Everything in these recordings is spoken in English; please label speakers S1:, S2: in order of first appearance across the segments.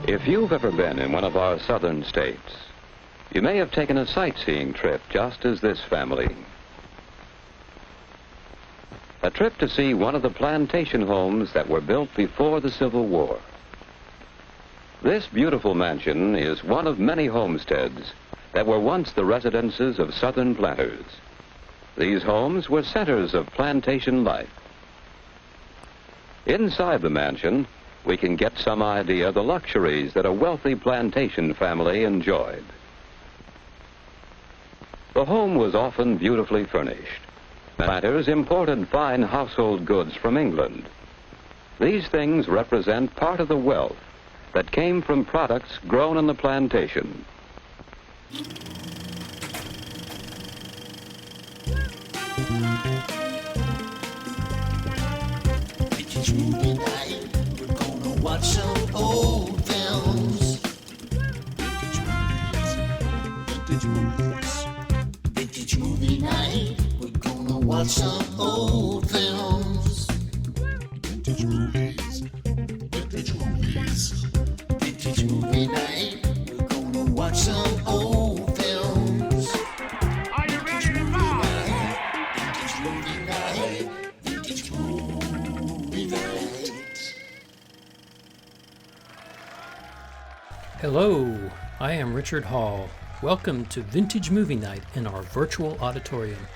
S1: If you've ever been in one of our southern states, you may have taken a sightseeing trip just as this family. A trip to see one of the plantation homes that were built before the Civil War. This beautiful mansion is one of many homesteads that were once the residences of southern planters. These homes were centers of plantation life. Inside the mansion, we can get some idea of the luxuries that a wealthy plantation family enjoyed. The home was often beautifully furnished. Planters imported fine household goods from England. These things represent part of the wealth that came from products grown on the plantation.
S2: It's movie night. We're gonna watch some old films. Vintage movies. Vintage movie night. We're gonna watch some old films. Vintage movies. Vintage movies. Vintage movie night. We're gonna watch some old films.
S3: Are you ready to rock?
S2: Vintage movie night. Vintage movie night.
S4: Hello, I am Richard Hall. Welcome to Vintage Movie Night in our virtual auditorium.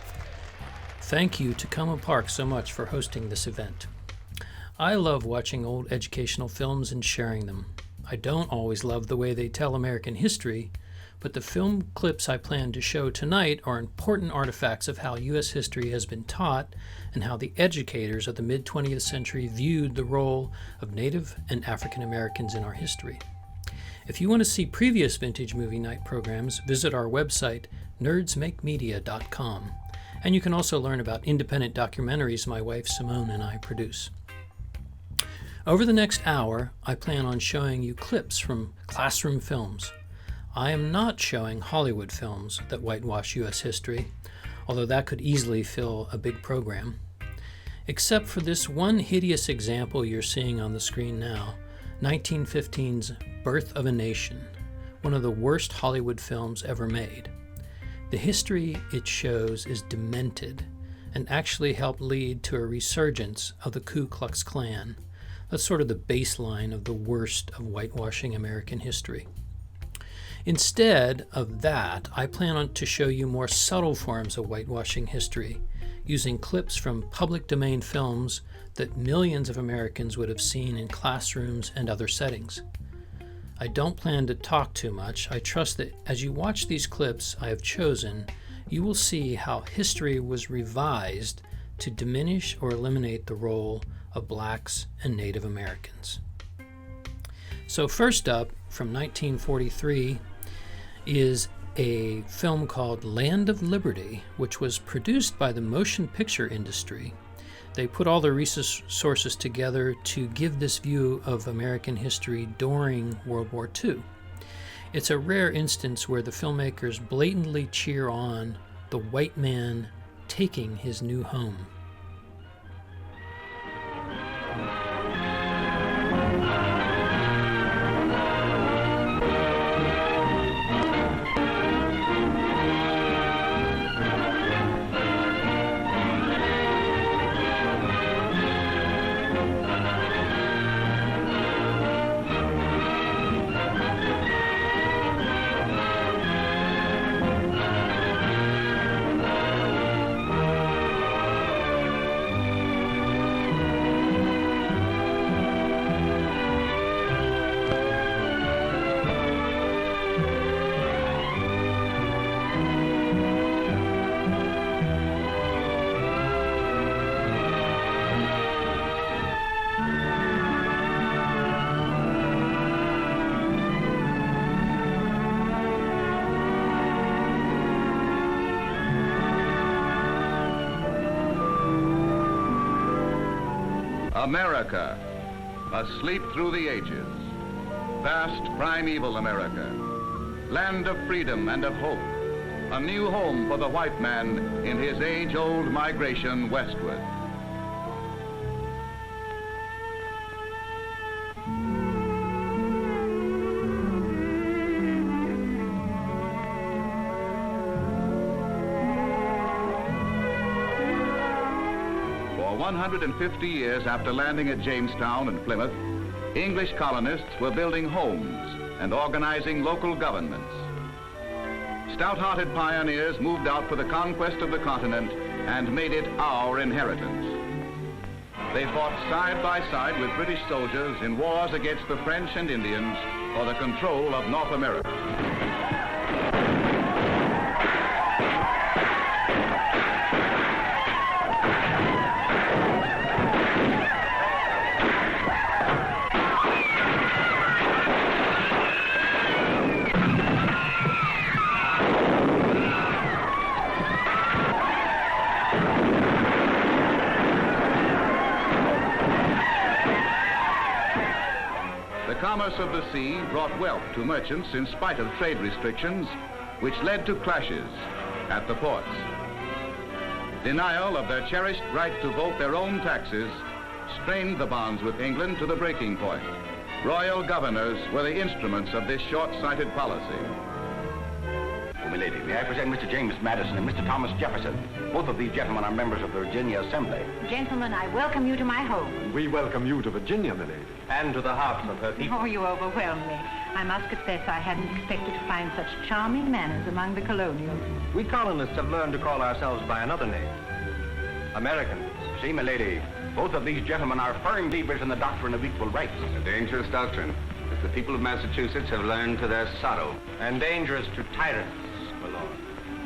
S4: Thank you to Takoma Park so much for hosting this event. I love watching old educational films and sharing them. I don't always love the way they tell American history, but the film clips I plan to show tonight are important artifacts of how U.S. history has been taught and how the educators of the mid-20th century viewed the role of Native and African Americans in our history. If you want to see previous Vintage Movie Night programs, visit our website, nerdsmakemedia.com. And you can also learn about independent documentaries my wife Simone and I produce. Over the next hour, I plan on showing you clips from classroom films. I am not showing Hollywood films that whitewash U.S. history, although that could easily fill a big program. Except for this one hideous example you're seeing on the screen now, 1915's Birth of a Nation, one of the worst Hollywood films ever made. The history it shows is demented and actually helped lead to a resurgence of the Ku Klux Klan. That's sort of the baseline of the worst of whitewashing American history. Instead of that, I plan to show you more subtle forms of whitewashing history, using clips from public domain films that millions of Americans would have seen in classrooms and other settings. I don't plan to talk too much. I trust that as you watch these clips I have chosen, you will see how history was revised to diminish or eliminate the role of blacks and Native Americans. So first up, from 1943, is a film called Land of Liberty, which was produced by the motion picture industry. They put all the resources together to give this view of American history during World War II. It's a rare instance where the filmmakers blatantly cheer on the white man taking his new home.
S5: America, asleep through the ages. Vast primeval America, land of freedom and of hope. A new home for the white man in his age-old migration westward. 150 years after landing at Jamestown and Plymouth, English colonists were building homes and organizing local governments. Stout-hearted pioneers moved out for the conquest of the continent and made it our inheritance. They fought side by side with British soldiers in wars against the French and Indians for the control of North America. The commerce of the sea brought wealth to merchants in spite of trade restrictions, which led to clashes at the ports. Denial of their cherished right to vote their own taxes strained the bonds with England to the breaking point. Royal governors were the instruments of this short-sighted policy.
S6: My lady, may I present Mr. James Madison and Mr. Thomas Jefferson? Both of these gentlemen are members of the Virginia Assembly.
S7: Gentlemen, I welcome you to my home.
S8: We welcome you to Virginia, my lady.
S6: And to the hearts of her people.
S7: Oh, you overwhelm me. I must confess I hadn't expected to find such charming manners among the colonials.
S6: We colonists have learned to call ourselves by another name. Americans. See, my lady, both of these gentlemen are firm believers in the doctrine of equal rights.
S9: A dangerous doctrine, as the people of Massachusetts have learned to their sorrow.
S6: And dangerous to tyrants, my lord.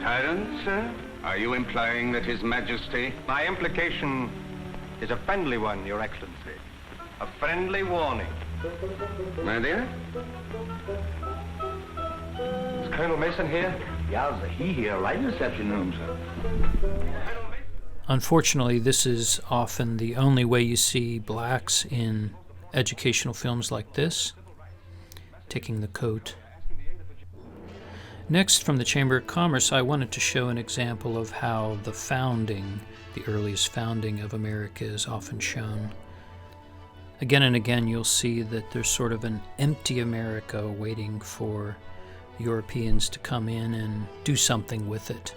S9: Tyrant, sir? Are you implying that His Majesty...
S6: My implication is a friendly one, Your Excellency. A friendly warning.
S9: My dear?
S6: Is Colonel Mason here?
S8: Yes, he here, right in the reception room, sir.
S4: Unfortunately, this is often the only way you see blacks in educational films like this, taking the coat. Next, from the Chamber of Commerce, I wanted to show an example of how the founding, the earliest founding of America, is often shown. Again and again, you'll see that there's sort of an empty America waiting for Europeans to come in and do something with it.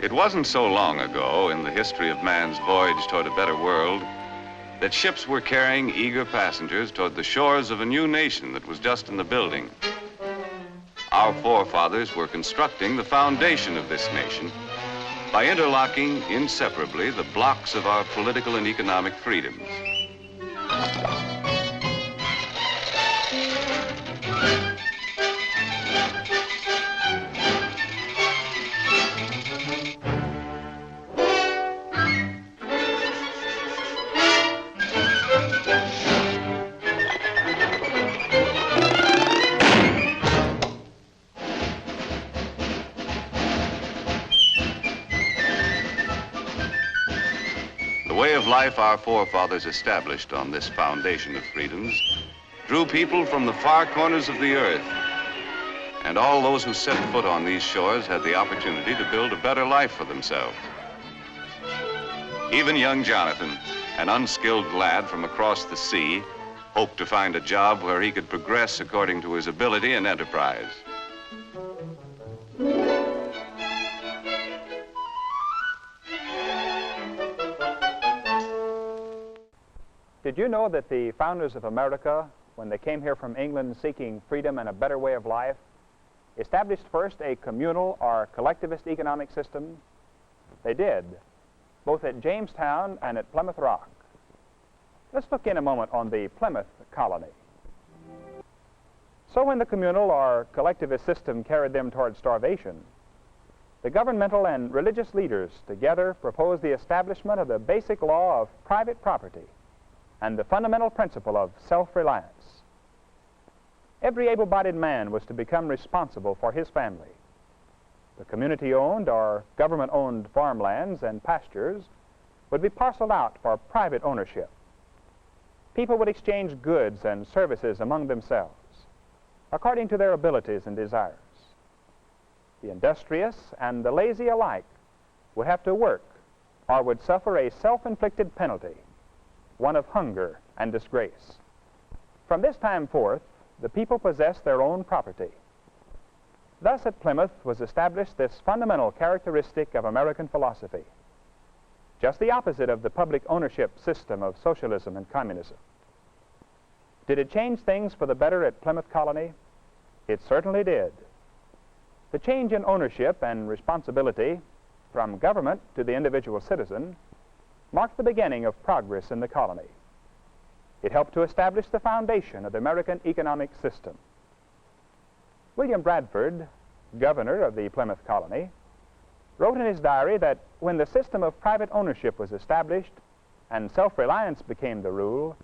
S10: It wasn't so long ago in the history of man's voyage toward a better world that ships were carrying eager passengers toward the shores of a new nation that was just in the building. Our forefathers were constructing the foundation of this nation by interlocking inseparably the blocks of our political and economic freedoms. The way of life our forefathers established on this foundation of freedoms drew people from the far corners of the earth. And all those who set foot on these shores had the opportunity to build a better life for themselves. Even young Jonathan, an unskilled lad from across the sea, hoped to find a job where he could progress according to his ability and enterprise.
S11: Did you know that the founders of America, when they came here from England seeking freedom and a better way of life, established first a communal or collectivist economic system? They did, both at Jamestown and at Plymouth Rock. Let's look in a moment on the Plymouth colony. So when the communal or collectivist system carried them toward starvation, the governmental and religious leaders together proposed the establishment of the basic law of private property and the fundamental principle of self-reliance. Every able-bodied man was to become responsible for his family. The community-owned or government-owned farmlands and pastures would be parceled out for private ownership. People would exchange goods and services among themselves, according to their abilities and desires. The industrious and the lazy alike would have to work or would suffer a self-inflicted penalty, one of hunger and disgrace. From this time forth, the people possessed their own property. Thus at Plymouth was established this fundamental characteristic of American philosophy, just the opposite of the public ownership system of socialism and communism. Did it change things for the better at Plymouth Colony? It certainly did. The change in ownership and responsibility from government to the individual citizen marked the beginning of progress in the colony. It helped to establish the foundation of the American economic system. William Bradford, governor of the Plymouth Colony, wrote in his diary that when the system of private ownership was established and self-reliance became the rule,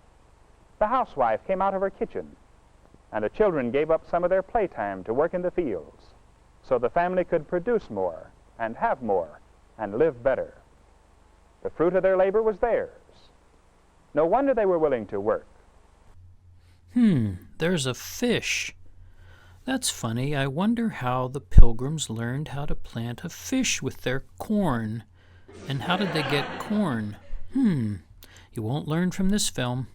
S11: the housewife came out of her kitchen and the children gave up some of their playtime to work in the fields so the family could produce more and have more and live better. The fruit of their labor was theirs. No wonder they were willing to work.
S4: There's a fish. That's funny. I wonder how the Pilgrims learned how to plant a fish with their corn. And how did they get corn? You won't learn from this film.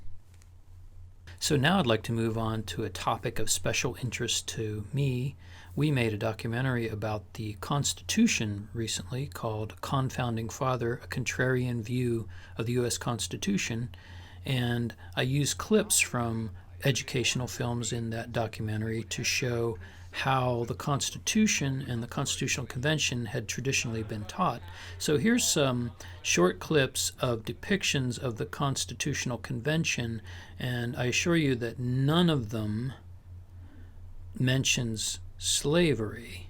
S4: So now I'd like to move on to a topic of special interest to me. We made a documentary about the Constitution recently called Confounding Father, A Contrarian View of the U.S. Constitution, and I used clips from educational films in that documentary to show how the Constitution and the Constitutional Convention had traditionally been taught. So here's some short clips of depictions of the Constitutional Convention, and I assure you that none of them mentions slavery.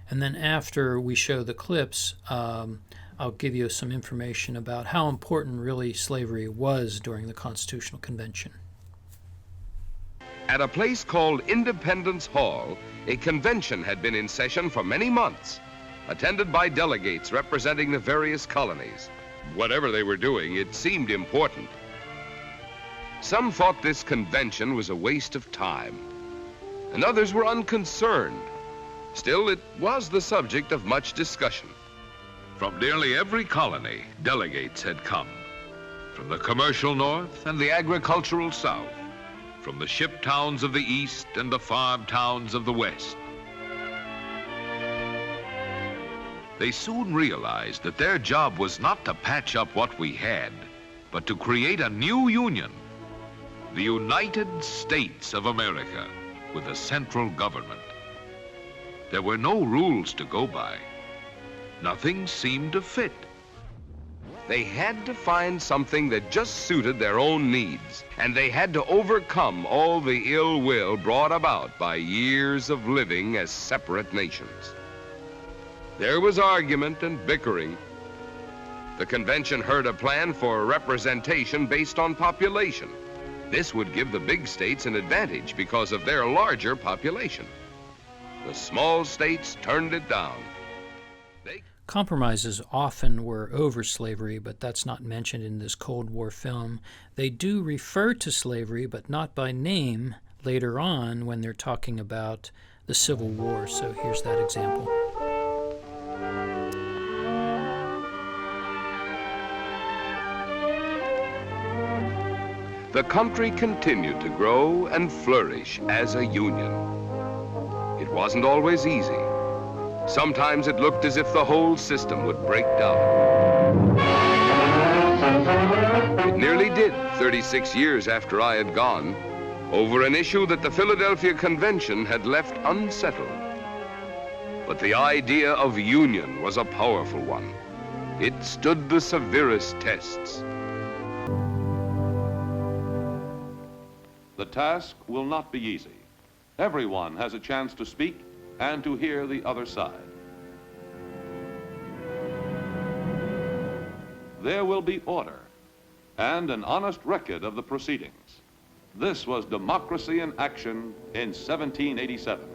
S4: And then after we show the clips, I'll give you some information about how important really slavery was during the Constitutional Convention.
S12: At a place called Independence Hall, a convention had been in session for many months, attended by delegates representing the various colonies. Whatever they were doing, it seemed important. Some thought this convention was a waste of time, and others were unconcerned. Still, it was the subject of much discussion.
S13: From nearly every colony, delegates had come. From the commercial north and the agricultural south. From the ship towns of the east and the farm towns of the west. They soon realized that their job was not to patch up what we had, but to create a new union, the United States of America, with a central government. There were no rules to go by. Nothing seemed to fit.
S12: They had to find something that just suited their own needs, and they had to overcome all the ill will brought about by years of living as separate nations. There was argument and bickering. The convention heard a plan for representation based on population. This would give the big states an advantage because of their larger population. The small states turned it down.
S4: Compromises often were over slavery, but that's not mentioned in this Cold War film. They do refer to slavery, but not by name later on when they're talking about the Civil War. So here's that example.
S12: The country continued to grow and flourish as a union. It wasn't always easy. Sometimes it looked as if the whole system would break down. It nearly did 36 years after I had gone, over an issue that the Philadelphia Convention had left unsettled. But the idea of union was a powerful one. It stood the severest tests.
S10: The task will not be easy. Everyone has a chance to speak and to hear the other side. There will be order and an honest record of the proceedings. This was democracy in action in 1787.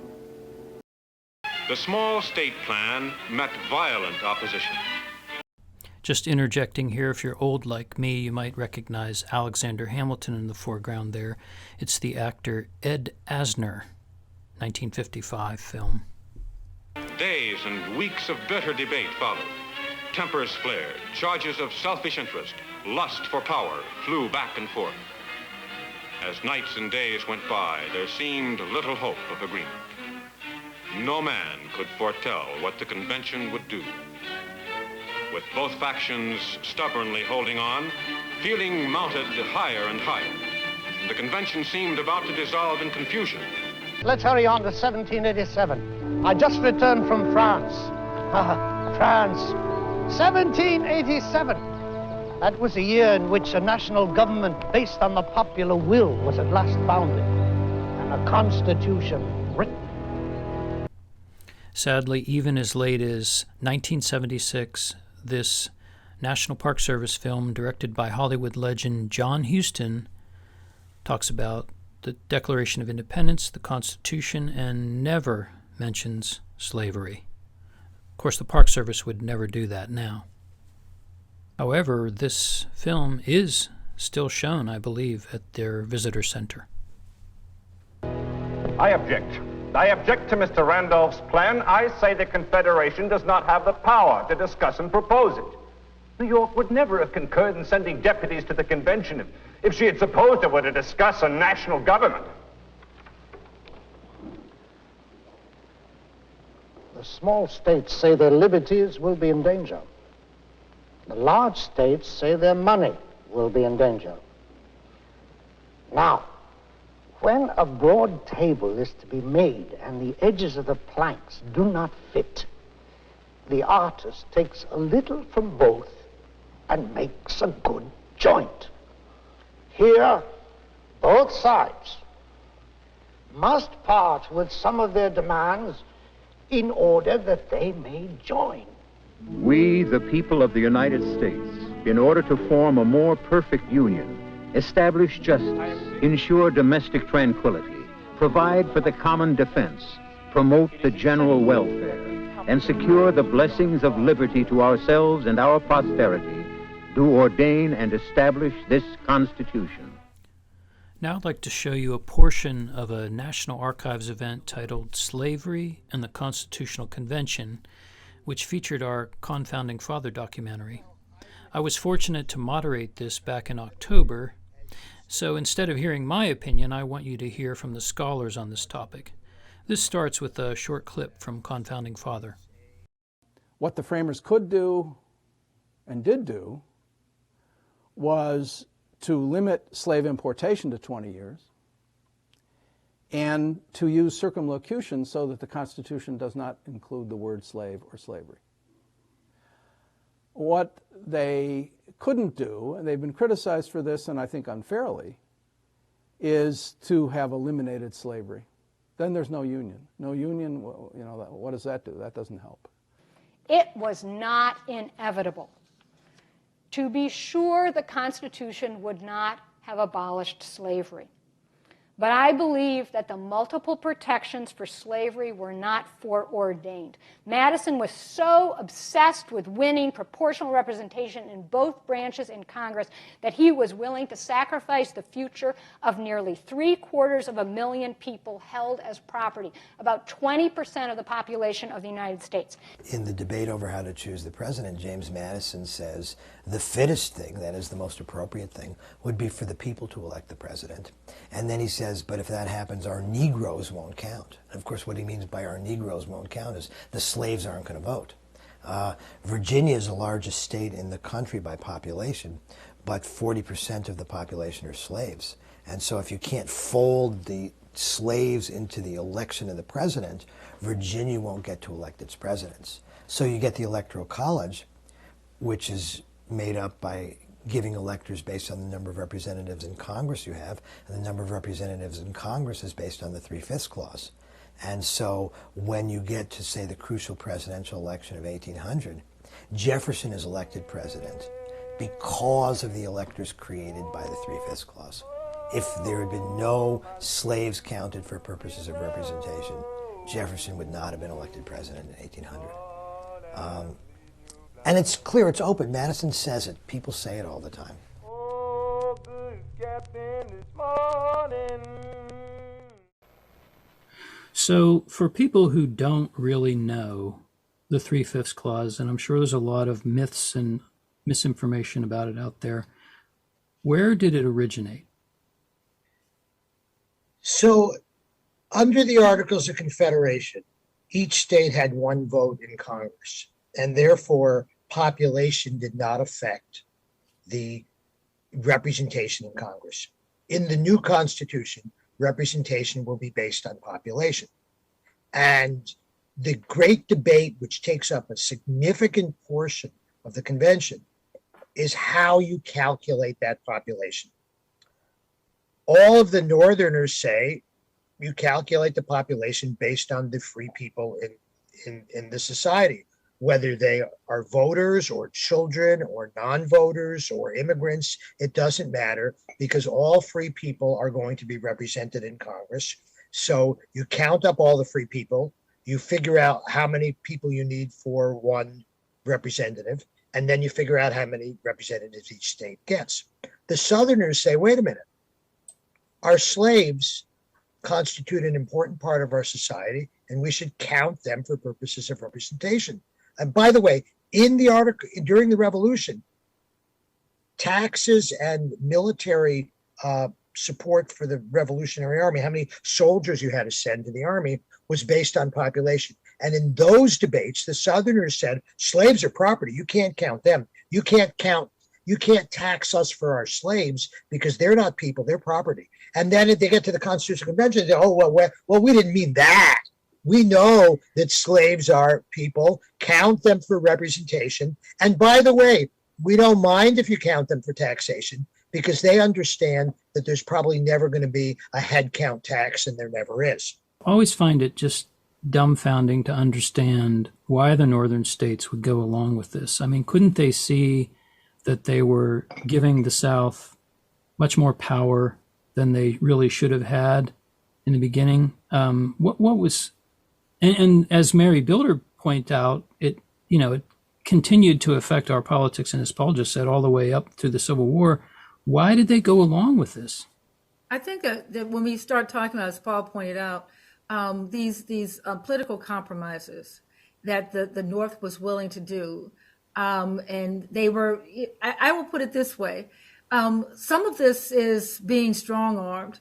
S6: The small state plan met violent opposition.
S4: Just interjecting here, if you're old like me, you might recognize Alexander Hamilton in the foreground there. It's the actor Ed Asner, 1955 film.
S14: Days and weeks of bitter debate followed. Tempers flared, charges of selfish interest, lust for power flew back and forth. As nights and days went by, there seemed little hope of agreement. No man could foretell what the convention would do. With both factions stubbornly holding on, feeling mounted higher and higher. The convention seemed about to dissolve in confusion.
S15: Let's hurry on to 1787. I just returned from France. France. 1787. That was a year in which a national government based on the popular will was at last founded, and a constitution written.
S4: Sadly, even as late as 1976, this National Park Service film, directed by Hollywood legend John Huston, talks about the Declaration of Independence, the Constitution, and never mentions slavery. Of course, the Park Service would never do that now. However, this film is still shown, I believe, at their visitor center.
S6: I object. I object to Mr. Randolph's plan. I say the Confederation does not have the power to discuss and propose it. New York would never have concurred in sending deputies to the convention if she had supposed it were to discuss a national government.
S15: The small states say their liberties will be in danger. The large states say their money will be in danger. Now, when a broad table is to be made and the edges of the planks do not fit, the artist takes a little from both and makes a good joint. Here, both sides must part with some of their demands in order that they may join.
S16: We, the people of the United States, in order to form a more perfect union, establish justice, ensure domestic tranquility, provide for the common defense, promote the general welfare, and secure the blessings of liberty to ourselves and our posterity, do ordain and establish this Constitution.
S4: Now I'd like to show you a portion of a National Archives event titled Slavery and the Constitutional Convention, which featured our Confounding Father documentary. I was fortunate to moderate this back in October, so instead of hearing my opinion, I want you to hear from the scholars on this topic. This starts with a short clip from Confounding Father.
S17: What the framers could do and did do was to limit slave importation to 20 years and to use circumlocution so that the Constitution does not include the word slave or slavery. What they couldn't do, and they've been criticized for this, and I think unfairly, is to have eliminated slavery. Then there's no union. No union, well, you know, what does that do? That doesn't help.
S18: It was not inevitable. To be sure, the Constitution would not have abolished slavery. But I believe that the multiple protections for slavery were not foreordained. Madison was so obsessed with winning proportional representation in both branches in Congress that he was willing to sacrifice the future of nearly 750,000 people held as property, about 20% of the population of the United States.
S19: In the debate over how to choose the president, James Madison says the fittest thing, that is the most appropriate thing, would be for the people to elect the president. And then he says, but if that happens, our Negroes won't count. And of course, what he means by our Negroes won't count is the slaves aren't going to vote. Virginia is the largest state in the country by population, but 40% of the population are slaves. And so if you can't fold the slaves into the election of the president, Virginia won't get to elect its presidents. So you get the Electoral College, which is made up by giving electors based on the number of representatives in Congress you have, and the number of representatives in Congress is based on the 3/5 clause. And so when you get to, say, the crucial presidential election of 1800, Jefferson is elected president because of the electors created by the 3/5 clause. If there had been no slaves counted for purposes of representation, Jefferson would not have been elected president in 1800. And it's clear, it's open. Madison says it. People say it all the time.
S4: So for people who don't really know the 3/5 clause, and I'm sure there's a lot of myths and misinformation about it out there, where did it originate?
S15: So under the Articles of Confederation, each state had one vote in Congress, and therefore population did not affect the representation in Congress. In the new Constitution, representation will be based on population. And the great debate, which takes up a significant portion of the convention, is how you calculate that population. All of the Northerners say you calculate the population based on the free people in the society, whether they are voters or children or non-voters or immigrants. It doesn't matter, because all free people are going to be represented in Congress. So you count up all the free people, you figure out how many people you need for one representative, and then you figure out how many representatives each state gets. The Southerners say, wait a minute, our slaves constitute an important part of our society, and we should count them for purposes of representation. And by the way, in the article, during the Revolution, taxes and military support for the Revolutionary Army, how many soldiers you had to send to the army, was based on population. And in those debates, the Southerners said, slaves are property. You can't count them. You can't tax us for our slaves because they're not people, they're property. And then if they get to the Constitutional Convention, they say, oh, well, we didn't mean that. We know that slaves are people, count them for representation. And by the way, we don't mind if you count them for taxation, because they understand that there's probably never going to be a head count tax, and there never is.
S4: I always find it just dumbfounding to understand why the northern states would go along with this. I mean, couldn't they see that they were giving the South much more power than they really should have had in the beginning? What was, and as Mary Bilder pointed out, it continued to affect our politics, and as Paul just said, all the way up through the Civil War. Why did they go along with this?
S20: I think that when we start talking about, as Paul pointed out, these political compromises that the North was willing to do, and they were, I will put it this way, some of this is being strong-armed,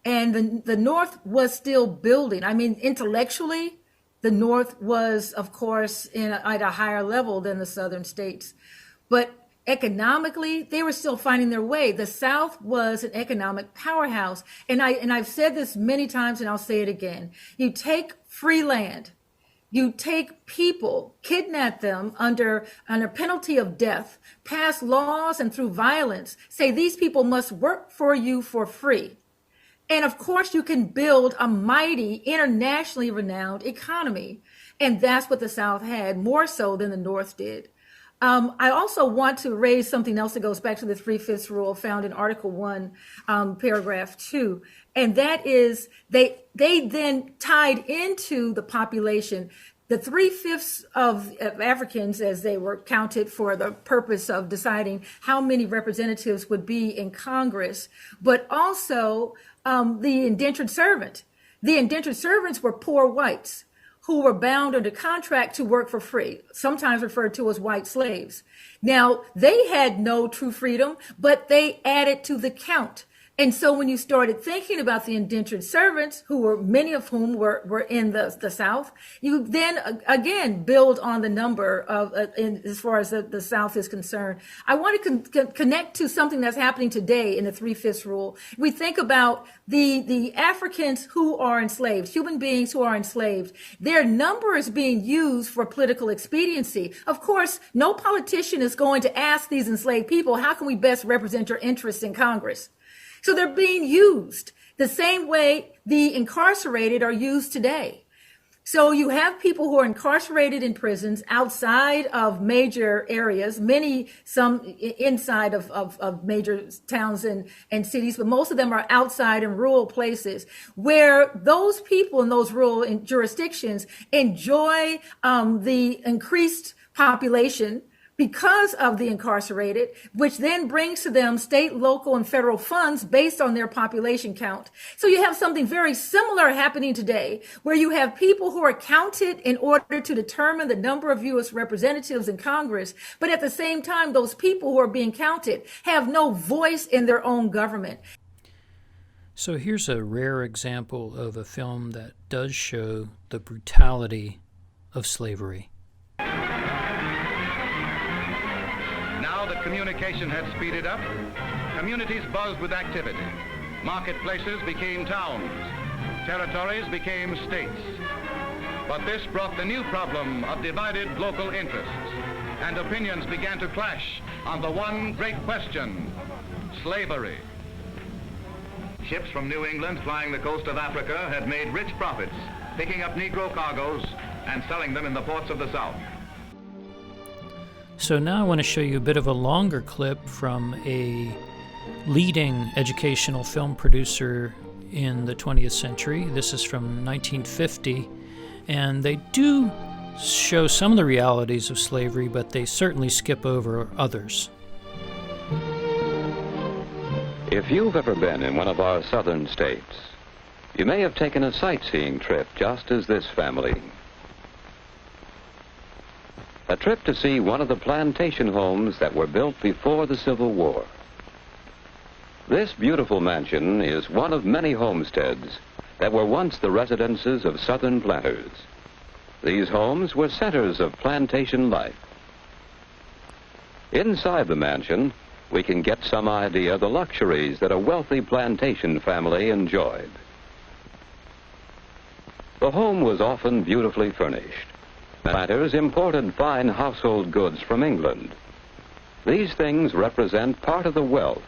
S20: and the North was still building. I mean, intellectually, the North was, of course, at a higher level than the Southern states, but economically, they were still finding their way. The South was an economic powerhouse. And I've said this many times, and I'll say it again. You take free land, you take people, kidnap them under penalty of death, pass laws, and through violence, say these people must work for you for free. And of course, you can build a mighty, internationally renowned economy. And that's what the South had, more so than the North did. I also want to raise something else that goes back to the 3/5 rule found in Article 1, paragraph 2. And that is they then tied into the population the 3/5 of Africans, as they were counted for the purpose of deciding how many representatives would be in Congress, but also the indentured servant. The indentured servants were poor whites who were bound under contract to work for free, sometimes referred to as white slaves. Now, they had no true freedom, but they added to the count. And so when you started thinking about the indentured servants, many of whom were in the South, you then again build on the number of, as far as the South is concerned. I want to connect to something that's happening today in the 3/5 rule. We think about the Africans who are enslaved, human beings who are enslaved. Their number is being used for political expediency. Of course, no politician is going to ask these enslaved people, how can we best represent your interests in Congress? So they're being used the same way the incarcerated are used today. So you have people who are incarcerated in prisons outside of major areas, some inside of major towns and cities, but most of them are outside in rural places where those people in those rural jurisdictions enjoy the increased population because of the incarcerated, which then brings to them state, local, and federal funds based on their population count. So you have something very similar happening today, where you have people who are counted in order to determine the number of U.S. representatives in Congress, but at the same time, those people who are being counted have no voice in their own government.
S4: So here's a rare example of a film that does show the brutality of slavery.
S5: Now that communication had speeded up, communities buzzed with activity. Marketplaces became towns. Territories became states. But this brought the new problem of divided local interests, and opinions began to clash on the one great question: slavery. Ships from New England flying the coast of Africa had made rich profits, picking up Negro cargoes and selling them in the ports of the South.
S4: So now I want to show you a bit of a longer clip from a leading educational film producer in the 20th century. This is from 1950, and they do show some of the realities of slavery, but they certainly skip over others.
S1: If you've ever been in one of our southern states, you may have taken a sightseeing trip just as this family. A trip to see one of the plantation homes that were built before the Civil War. This beautiful mansion is one of many homesteads that were once the residences of southern planters. These homes were centers of plantation life. Inside the mansion, we can get some idea of the luxuries that a wealthy plantation family enjoyed. The home was often beautifully furnished. Planters imported fine household goods from England. These things represent part of the wealth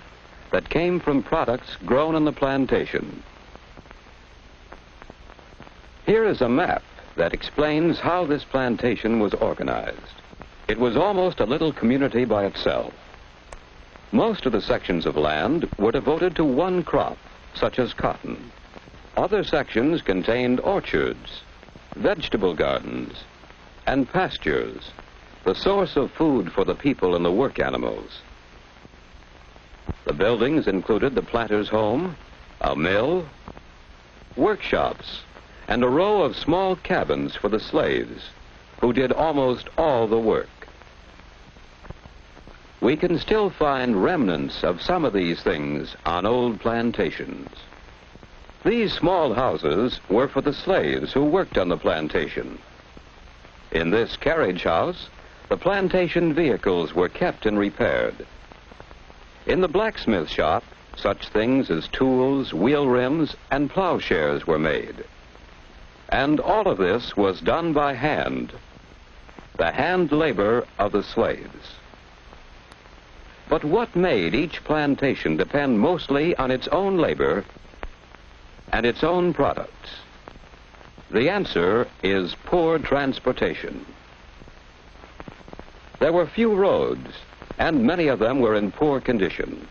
S1: that came from products grown on the plantation. Here is a map that explains how this plantation was organized. It was almost a little community by itself. Most of the sections of land were devoted to one crop, such as cotton. Other sections contained orchards, vegetable gardens, and pastures, the source of food for the people and the work animals. The buildings included the planter's home, a mill, workshops, and a row of small cabins for the slaves, who did almost all the work. We can still find remnants of some of these things on old plantations. These small houses were for the slaves who worked on the plantation. In this carriage house, the plantation vehicles were kept and repaired. In the blacksmith shop, such things as tools, wheel rims, and plowshares were made. And all of this was done by hand, the hand labor of the slaves. But what made each plantation depend mostly on its own labor and its own products? The answer is poor transportation. There were few roads, and many of them were in poor condition,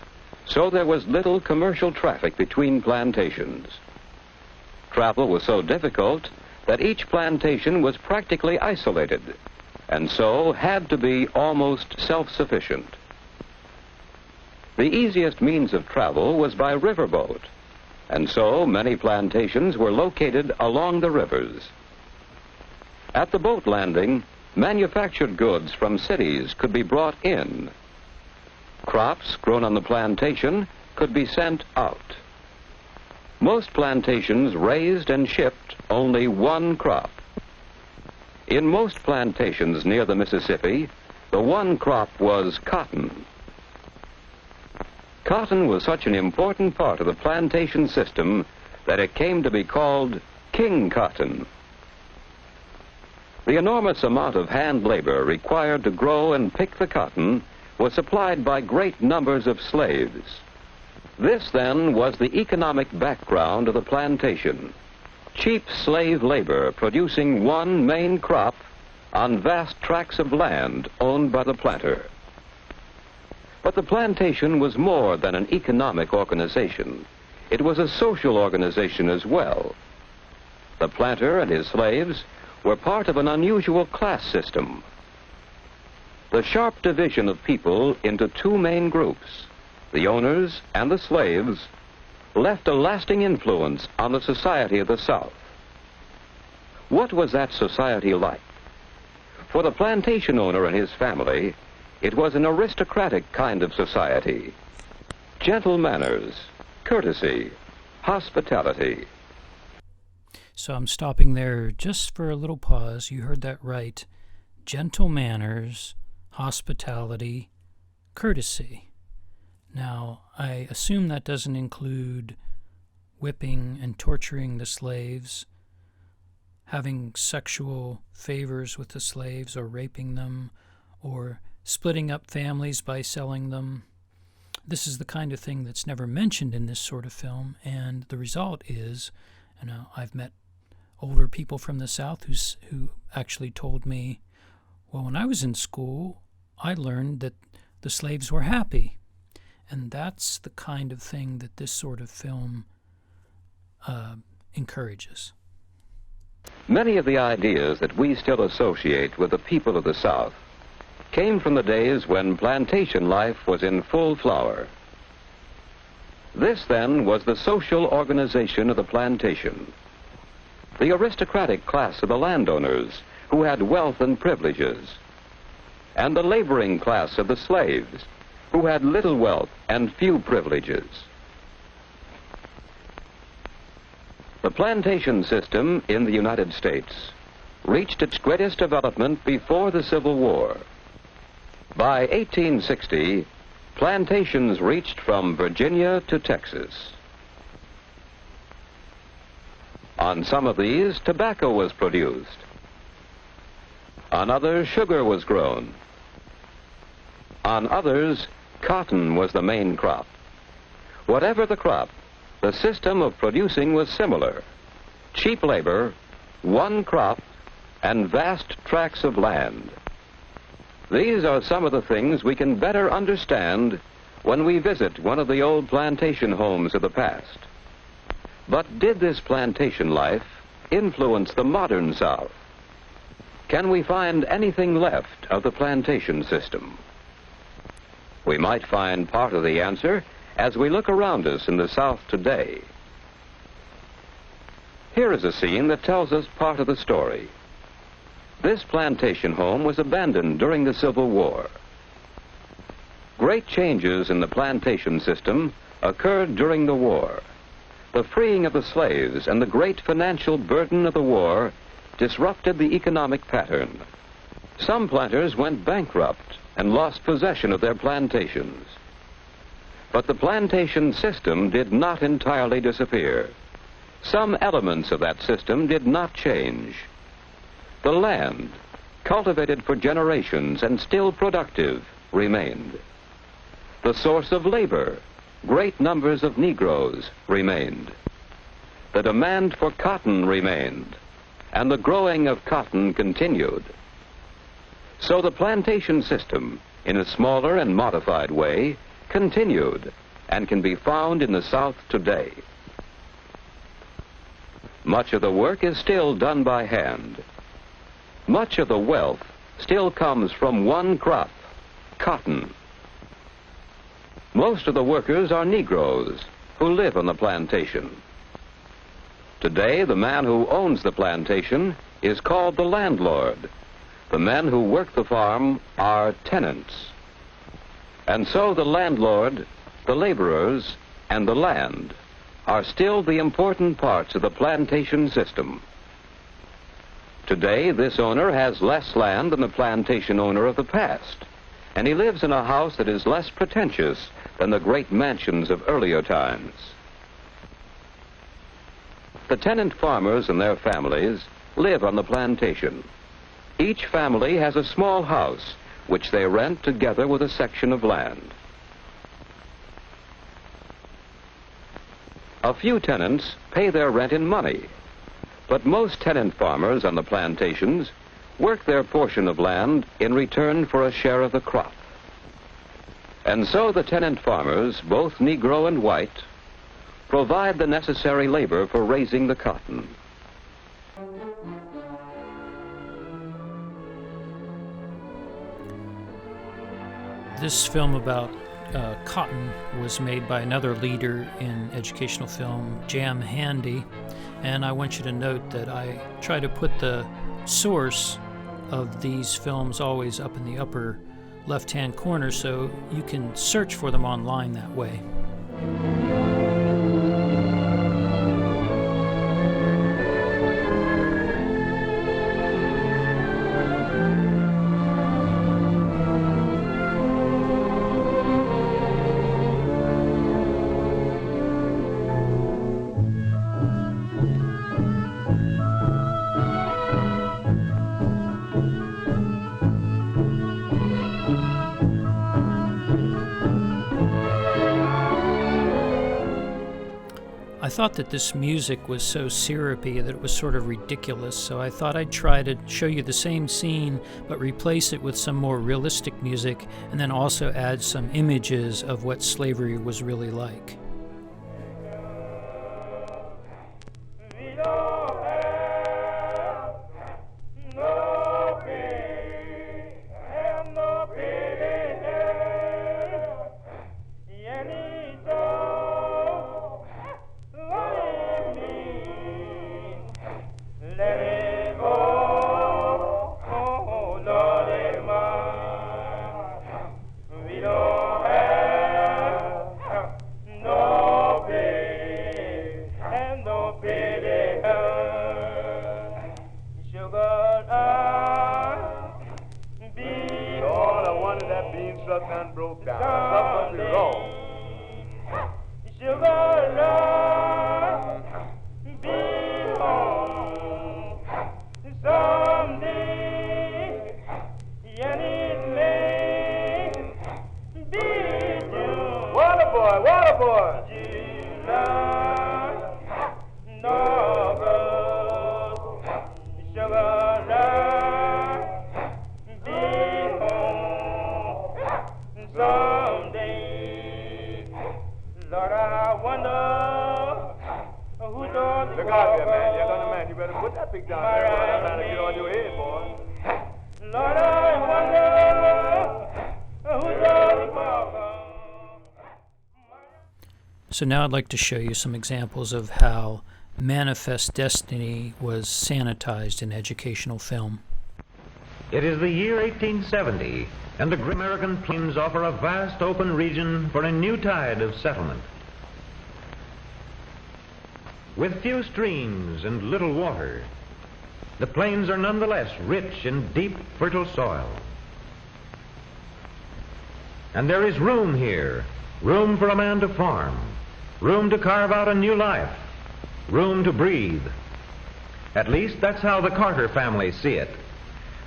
S1: so there was little commercial traffic between plantations. Travel was so difficult that each plantation was practically isolated, and so had to be almost self-sufficient. The easiest means of travel was by riverboat, and so many plantations were located along the rivers. At the boat landing, manufactured goods from cities could be brought in. Crops grown on the plantation could be sent out. Most plantations raised and shipped only one crop. In most plantations near the Mississippi, the one crop was cotton. Cotton was such an important part of the plantation system that it came to be called king cotton. The enormous amount of hand labor required to grow and pick the cotton was supplied by great numbers of slaves. This, then, was the economic background of the plantation. Cheap slave labor producing one main crop on vast tracts of land owned by the planter. But the plantation was more than an economic organization. It was a social organization as well. The planter and his slaves were part of an unusual class system. the sharp division of people into two main groups, the owners and the slaves, left a lasting influence on the society of the South. What was that society like? For the plantation owner and his family, it was an aristocratic kind of society. Gentle manners, courtesy, hospitality.
S4: So I'm stopping there just for a little pause. You heard that right. Gentle manners, hospitality, courtesy. Now, I assume that doesn't include whipping and torturing the slaves, having sexual favors with the slaves, or raping them, or splitting up families by selling them. This is the kind of thing that's never mentioned in this sort of film, and the result is, I've met older people from the South who actually told me, well, when I was in school, I learned that the slaves were happy. And that's the kind of thing that this sort of film encourages.
S1: Many of the ideas that we still associate with the people of the South came from the days when plantation life was in full flower. This, then, was the social organization of the plantation. The aristocratic class of the landowners who had wealth and privileges, and the laboring class of the slaves who had little wealth and few privileges. The plantation system in the United States reached its greatest development before the Civil War. By 1860, plantations reached from Virginia to Texas. On some of these, tobacco was produced. On others, sugar was grown. On others, cotton was the main crop. Whatever the crop, the system of producing was similar. Cheap labor, one crop, and vast tracts of land. These are some of the things we can better understand when we visit one of the old plantation homes of the past. But did this plantation life influence the modern South? Can we find anything left of the plantation system? We might find part of the answer as we look around us in the South today. Here is a scene that tells us part of the story. This plantation home was abandoned during the Civil War. Great changes in the plantation system occurred during the war. The freeing of the slaves and the great financial burden of the war disrupted the economic pattern. Some planters went bankrupt and lost possession of their plantations. But the plantation system did not entirely disappear. Some elements of that system did not change. The land, cultivated for generations and still productive, remained. The source of labor, great numbers of Negroes, remained. The demand for cotton remained, and the growing of cotton continued. So the plantation system, in a smaller and modified way, continued and can be found in the South today. Much of the work is still done by hand. Much of the wealth still comes from one crop, cotton. Most of the workers are Negroes who live on the plantation. Today, the man who owns the plantation is called the landlord. The men who work the farm are tenants. And so the landlord, the laborers, and the land are still the important parts of the plantation system. Today, this owner has less land than the plantation owner of the past, and he lives in a house that is less pretentious than the great mansions of earlier times. The tenant farmers and their families live on the plantation. Each family has a small house which they rent together with a section of land. A few tenants pay their rent in money, but most tenant farmers on the plantations work their portion of land in return for a share of the crop. And so the tenant farmers, both Negro and white, provide the necessary labor for raising the cotton.
S4: This film about cotton was made by another leader in educational film, Jam Handy, and I want you to note that I try to put the source of these films always up in the upper left-hand corner so you can search for them online that way. I thought that this music was so syrupy that it was sort of ridiculous, so I thought I'd try to show you the same scene but replace it with some more realistic music and then also add some images of what slavery was really like. So now I'd like to show you some examples of how Manifest Destiny was sanitized in educational film.
S21: It is the year 1870, and the grim American plains offer a vast open region for a new tide of settlement. With few streams and little water, the plains are nonetheless rich in deep, fertile soil. And there is room here, room for a man to farm, room to carve out a new life, room to breathe. At least that's how the Carter family see it.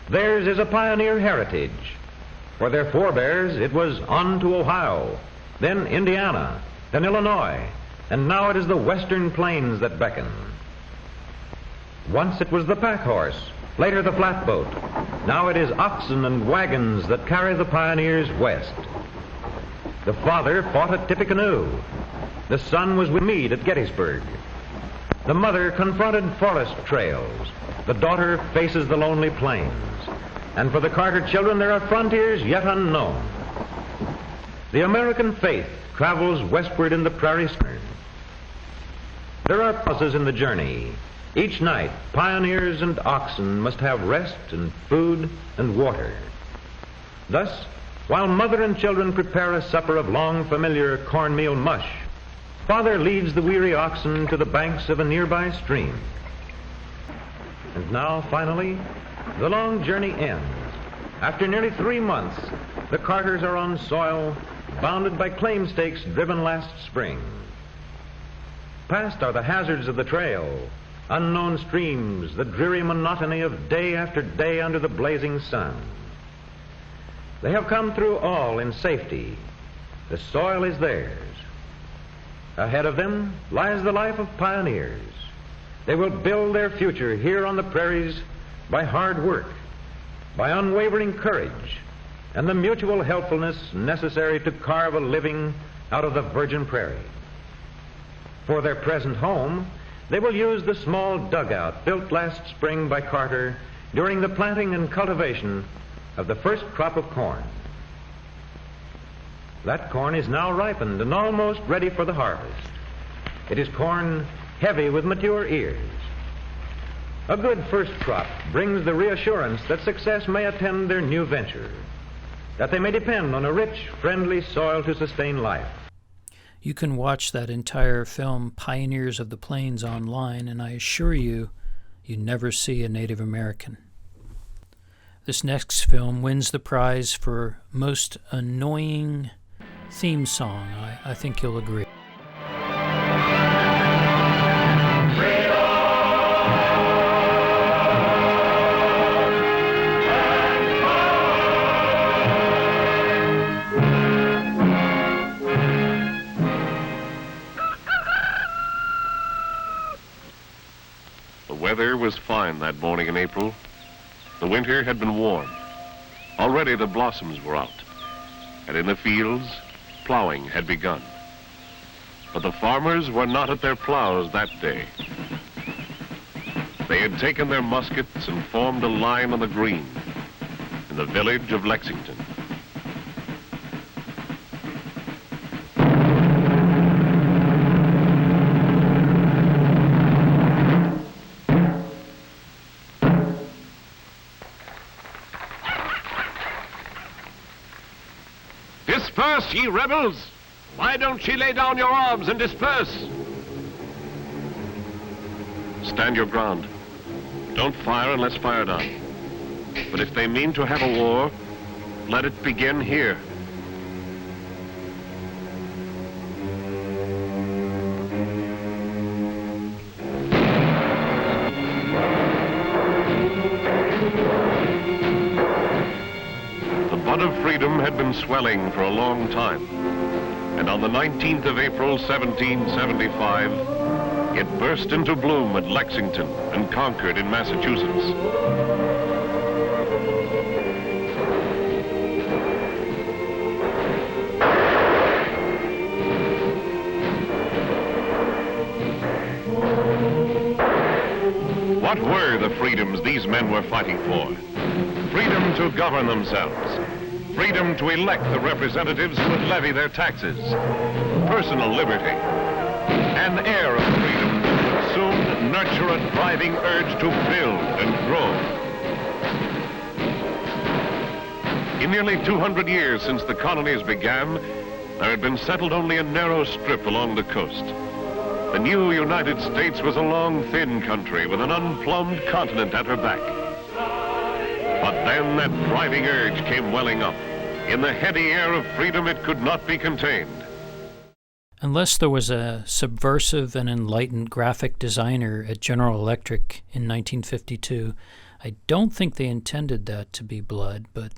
S21: Theirs is a pioneer heritage. For their forebears, it was on to Ohio, then Indiana, then Illinois, and now it is the western plains that beckon. Once it was the pack horse, later the flatboat. Now it is oxen and wagons that carry the pioneers west. The father fought at Tippecanoe. The son was with Meade at Gettysburg. The mother confronted forest trails. The daughter faces the lonely plains. And for the Carter children, there are frontiers yet unknown. The American faith travels westward in the prairie stern. There are pauses in the journey. Each night, pioneers and oxen must have rest and food and water. Thus, while mother and children prepare a supper of long familiar cornmeal mush, father leads the weary oxen to the banks of a nearby stream. And now, finally, the long journey ends. After nearly 3 months, the Carters are on soil bounded by claim stakes driven last spring. Past are the hazards of the trail, unknown streams, the dreary monotony of day after day under the blazing sun. They have come through all in safety. The soil is theirs. Ahead of them lies the life of pioneers. They will build their future here on the prairies by hard work, by unwavering courage, and the mutual helpfulness necessary to carve a living out of the virgin prairie. For their present home, they will use the small dugout built last spring by Carter during the planting and cultivation of the first crop of corn. That corn is now ripened and almost ready for the harvest. It is corn heavy with mature ears. A good first crop brings the reassurance that success may attend their new venture, that they may depend on a rich, friendly soil to sustain life.
S4: You can watch that entire film, Pioneers of the Plains, online, and I assure you, you never see a Native American. This next film wins the prize for most annoying theme song. I think you'll agree.
S3: The weather was fine that morning in April. The winter had been warm. Already the blossoms were out, and in the fields, plowing had begun. But the farmers were not at their plows that day. They had taken their muskets and formed a line on the green in the village of Lexington.
S22: Disperse, ye rebels! Why don't ye lay down your arms and disperse?
S3: Stand your ground. Don't fire unless fired on. But if they mean to have a war, let it begin here. The bud of freedom had been swelling for a long time, and on the 19th of April, 1775, it burst into bloom at Lexington and Concord in Massachusetts. What were the freedoms these men were fighting for? Freedom to govern themselves. Freedom to elect the representatives who would levy their taxes. Personal liberty. An air of freedom that would soon nurture a driving urge to build and grow. In nearly 200 years since the colonies began, there had been settled only a narrow strip along the coast. The new United States was a long, thin country with an unplumbed continent at her back. But then that driving urge came welling up. In the heady air of freedom, it could not be contained.
S4: Unless there was a subversive and enlightened graphic designer at General Electric in 1952, I don't think they intended that to be blood, but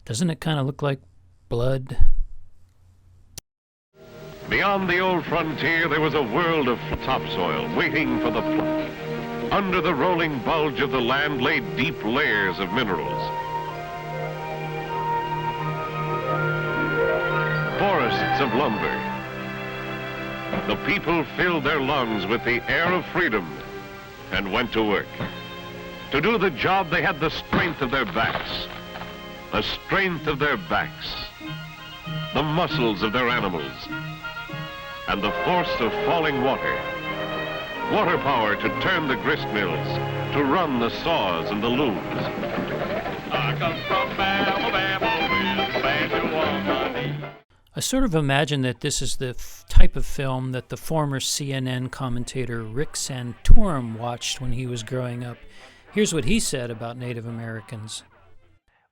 S4: doesn't it kind of look like blood?
S3: Beyond the old frontier, there was a world of topsoil waiting for the plow. Under the rolling bulge of the land lay deep layers of minerals. Forests of lumber. The people filled their lungs with the air of freedom and went to work. To do the job, they had the strength of their backs. The strength of their backs. The muscles of their animals. And the force of falling water. Water power to turn the grist mills, to run the saws and the looms. I come from Alabama with banjo on my knee.
S4: I sort of imagine that this is the type of film that the former CNN commentator Rick Santorum watched when he was growing up. Here's what he said about Native Americans.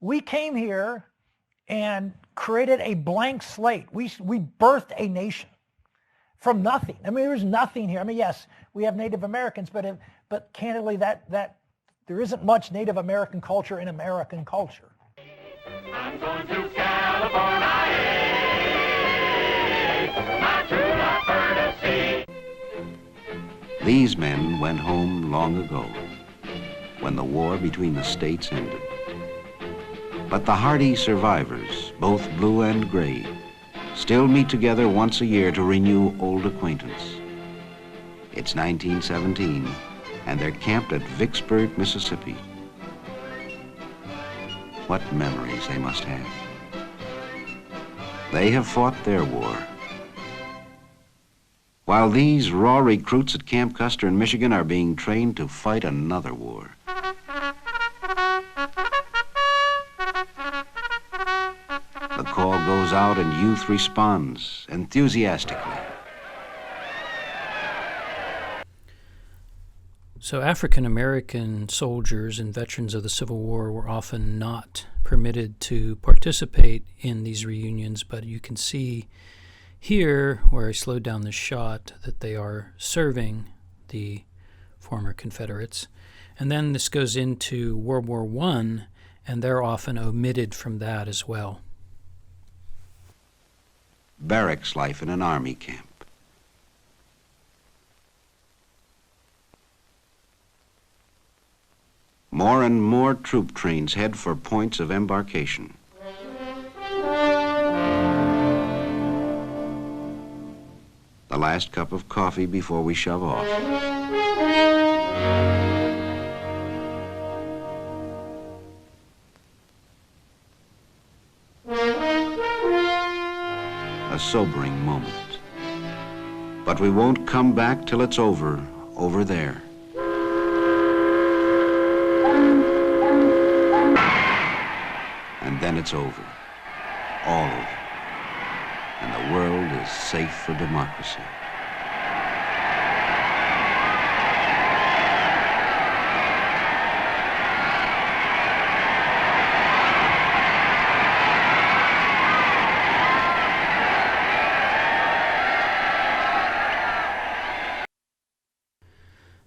S23: We came here and created a blank slate. We birthed a nation from nothing. I mean, there's nothing here. I mean, yes, we have Native Americans, but candidly, that there isn't much Native American culture in American culture.
S2: I'm going to California. My true love bird of sea.
S24: These men went home long ago, when the war between the states ended. But the hardy survivors, both blue and gray, still meet together once a year to renew old acquaintance. It's 1917, and they're camped at Vicksburg, Mississippi. What memories they must have. They have fought their war. While these raw recruits at Camp Custer in Michigan are being trained to fight another war. The call goes out and youth responds enthusiastically.
S4: So African American soldiers and veterans of the Civil War were often not permitted to participate in these reunions, but you can see here, where I slowed down the shot, that they are serving the former Confederates. And then this goes into World War I, and they're often omitted from that as well.
S24: Barracks life in an army camp. More and more troop trains head for points of embarkation. The last cup of coffee before we shove off. A sobering moment. But we won't come back till it's over there. And then it's over, all over, and the world is safe for democracy.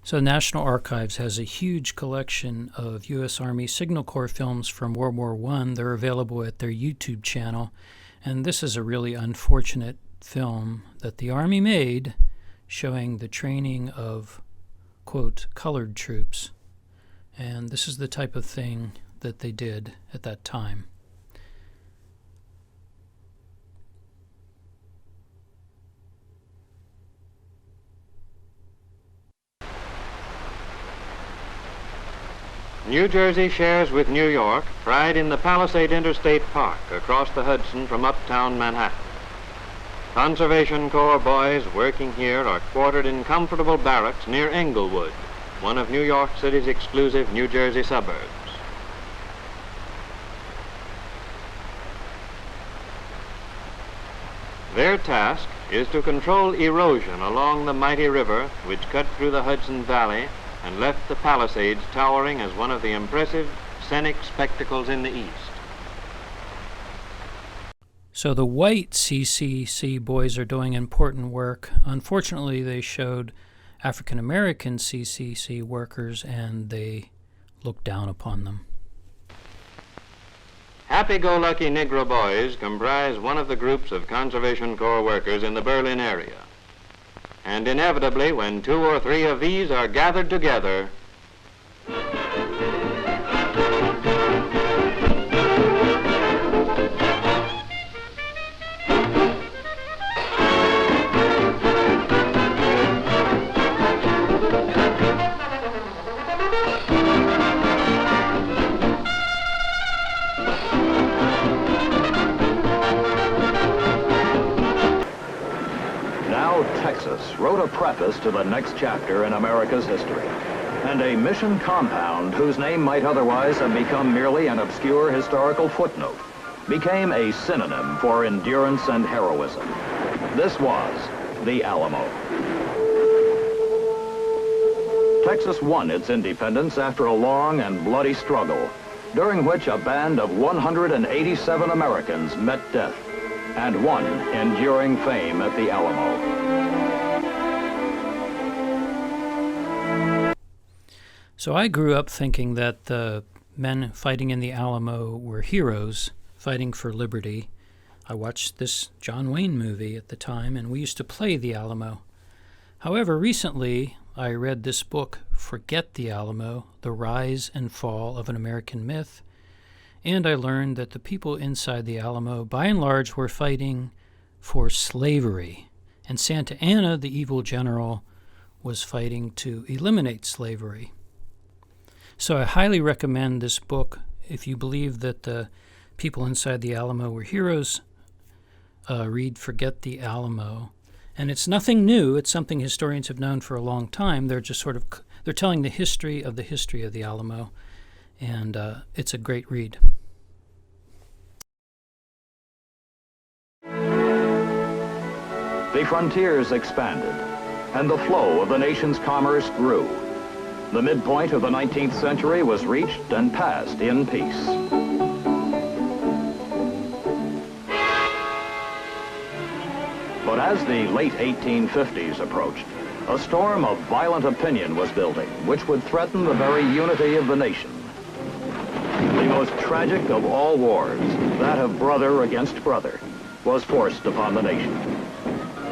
S4: So National Archives has a huge collection of U.S. Army Signal Corps films from World War I. They're available at their YouTube channel. And this is a really unfortunate film that the Army made showing the training of, quote, colored troops. And this is the type of thing that they did at that time.
S21: New Jersey shares with New York pride in the Palisade Interstate Park across the Hudson from uptown Manhattan. Conservation Corps boys working here are quartered in comfortable barracks near Englewood, one of New York City's exclusive New Jersey suburbs. Their task is to control erosion along the mighty river which cut through the Hudson Valley and left the Palisades towering as one of the impressive scenic spectacles in the East.
S4: So the white CCC boys are doing important work. Unfortunately, they showed African American CCC workers and they looked down upon them.
S21: Happy-go-lucky Negro boys comprise one of the groups of Conservation Corps workers in the Berlin area. And inevitably, when 2 or 3 of these are gathered together,
S7: Texas wrote a preface to the next chapter in America's history, and a mission compound whose name might otherwise have become merely an obscure historical footnote became a synonym for endurance and heroism. This was the Alamo. Texas won its independence after a long and bloody struggle, during which a band of 187 Americans met death and won enduring fame at the Alamo.
S4: So I grew up thinking that the men fighting in the Alamo were heroes fighting for liberty. I watched this John Wayne movie at the time, and we used to play the Alamo. However, recently I read this book, Forget the Alamo, The Rise and Fall of an American Myth, and I learned that the people inside the Alamo, by and large, were fighting for slavery. And Santa Anna, the evil general, was fighting to eliminate slavery. So I highly recommend this book if you believe that the people inside the Alamo were heroes. read Forget the Alamo. And it's nothing new. It's something historians have known for a long time. They're just they're telling the history of the Alamo. And it's a great read.
S7: The frontiers expanded, and the flow of the nation's commerce grew. The midpoint of the 19th century was reached and passed in peace. But as the late 1850s approached, a storm of violent opinion was building, which would threaten the very unity of the nation. The most tragic of all wars, that of brother against brother, was forced upon the nation.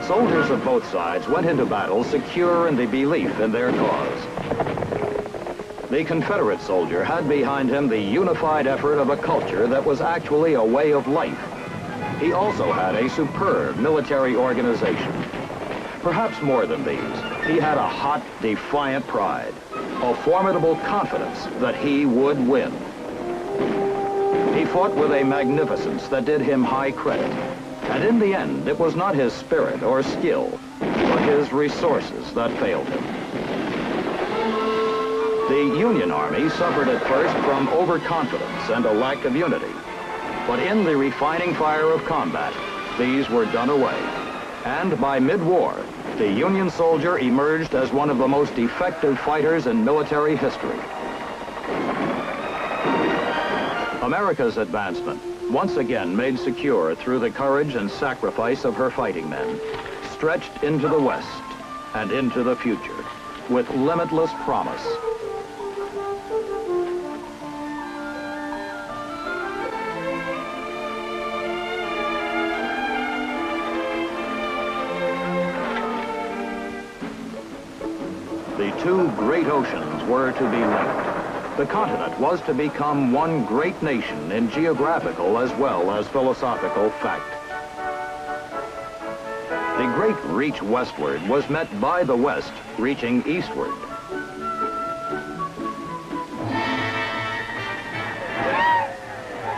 S7: Soldiers of both sides went into battle secure in the belief in their cause. The Confederate soldier had behind him the unified effort of a culture that was actually a way of life. He also had a superb military organization. Perhaps more than these, he had a hot, defiant pride, a formidable confidence that he would win. He fought with a magnificence that did him high credit. And in the end, it was not his spirit or skill, but his resources that failed him. The Union Army suffered at first from overconfidence and a lack of unity. But in the refining fire of combat, these were done away. And by mid-war, the Union soldier emerged as one of the most effective fighters in military history. America's advancement, once again made secure through the courage and sacrifice of her fighting men, stretched into the West and into the future with limitless promise. The two great oceans were to be linked. The continent was to become one great nation in geographical as well as philosophical fact. The great reach westward was met by the West reaching eastward.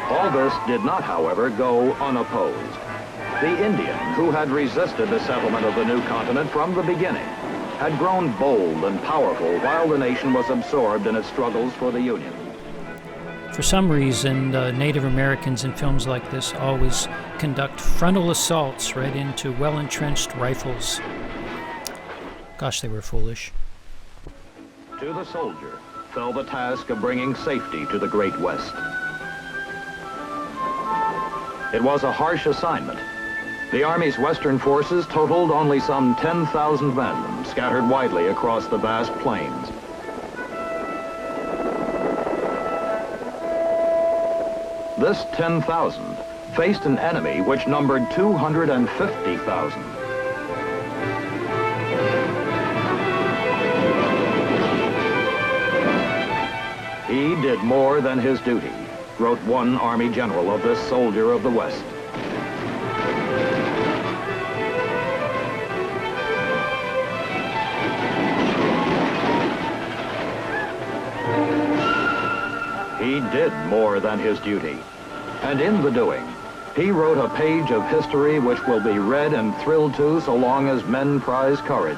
S7: All this did not, however, go unopposed. The Indian, who had resisted the settlement of the new continent from the beginning, had grown bold and powerful while the nation was absorbed in its struggles for the Union.
S4: For some reason, Native Americans in films like this always conduct frontal assaults right into well-entrenched rifles. Gosh, they were foolish.
S7: To the soldier fell the task of bringing safety to the Great West. It was a harsh assignment. The Army's Western forces totaled only some 10,000 men, scattered widely across the vast plains. This 10,000 faced an enemy which numbered 250,000. He did more than his duty, wrote one Army general of this soldier of the West. He did more than his duty, and in the doing, he wrote a page of history which will be read and thrilled to so long as men prize courage.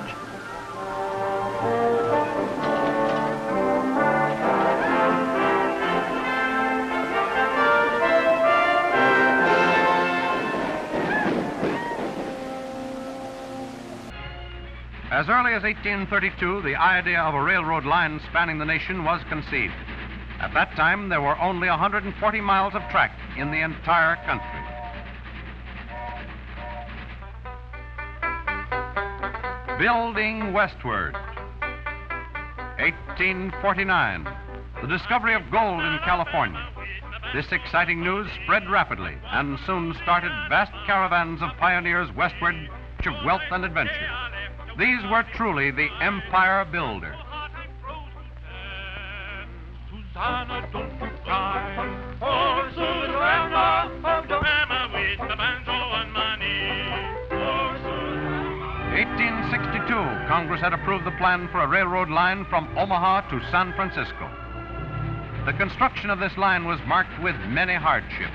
S21: As early as 1832, the idea of a railroad line spanning the nation was conceived. At that time, there were only 140 miles of track in the entire country. Building westward. 1849, the discovery of gold in California. This exciting news spread rapidly and soon started vast caravans of pioneers westward of wealth and adventure. These were truly the empire builders.
S2: Susanna, don't you cry. Oh, Susanna, oh, Joanna, with the banjo on my knee. Oh, Susanna.
S21: 1862, Congress had approved the plan for a railroad line from Omaha to San Francisco. The construction of this line was marked with many hardships.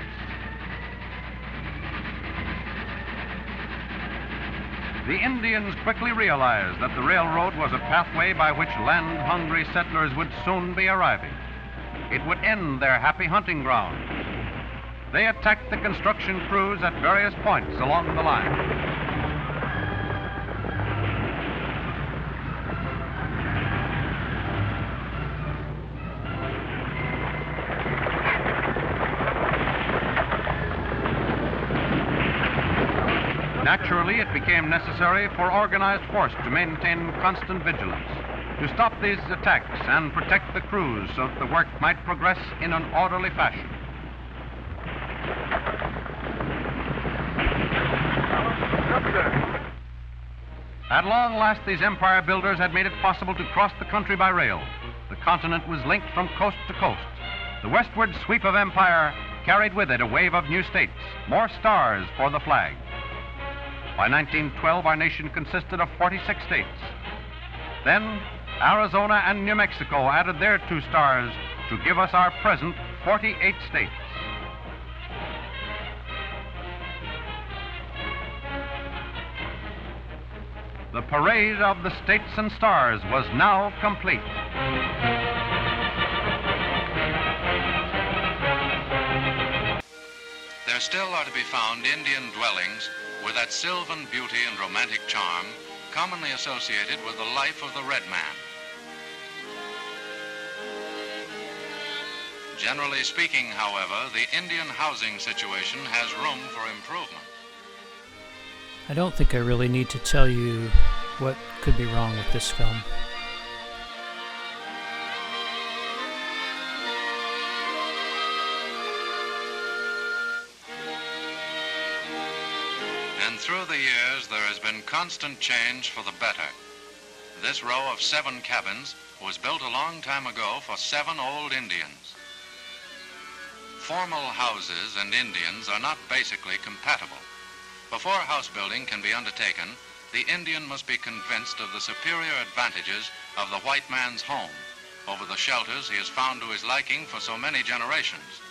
S8: The Indians quickly realized that the railroad was a pathway by which land-hungry settlers would soon be arriving. It would end their happy hunting ground. They attacked the construction crews at various points along the line. Naturally, it became necessary for organized force to maintain constant vigilance, to stop these attacks and protect the crews so that the work might progress in an orderly fashion. At long last, these empire builders had made it possible to cross the country by rail. The continent was linked from coast to coast. The westward sweep of empire carried with it a wave of new states, more stars for the flag. By 1912, our nation consisted of 46 states. Then, Arizona and New Mexico added their 2 stars to give us our present 48 states. The parade of the states and stars was now complete.
S9: There still are to be found Indian dwellings with that sylvan beauty and romantic charm commonly associated with the life of the red man. Generally speaking, however, the Indian housing situation has room for improvement.
S4: I don't think I really need to tell you what could be wrong with this film.
S9: And through the years, there has been constant change for the better. This row of 7 cabins was built a long time ago for 7 old Indians. Formal houses and Indians are not basically compatible. Before house building can be undertaken, the Indian must be convinced of the superior advantages of the white man's home over the shelters he has found to his liking for so many generations.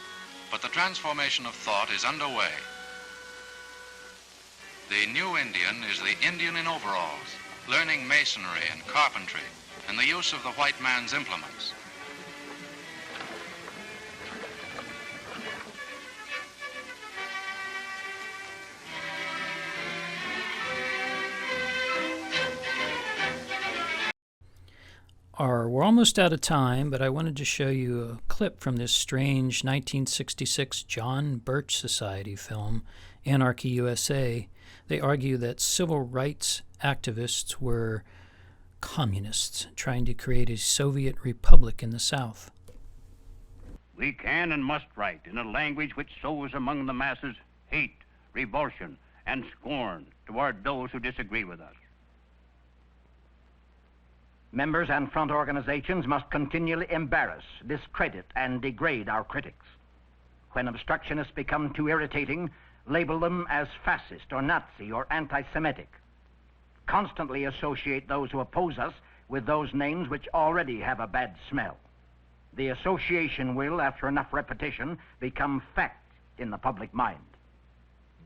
S9: But the transformation of thought is underway. The new Indian is the Indian in overalls, learning masonry and carpentry and the use of the white man's implements.
S4: We're almost out of time, but I wanted to show you a clip from this strange 1966 John Birch Society film, Anarchy USA. They argue that civil rights activists were communists trying to create a Soviet republic in the South.
S11: We can and must write in a language which sows among the masses hate, revulsion, and scorn toward those who disagree with us.
S13: Members and front organizations must continually embarrass, discredit, and degrade our critics. When obstructionists become too irritating, label them as fascist or Nazi or anti-Semitic. Constantly associate those who oppose us with those names which already have a bad smell. The association will, after enough repetition, become fact in the public mind.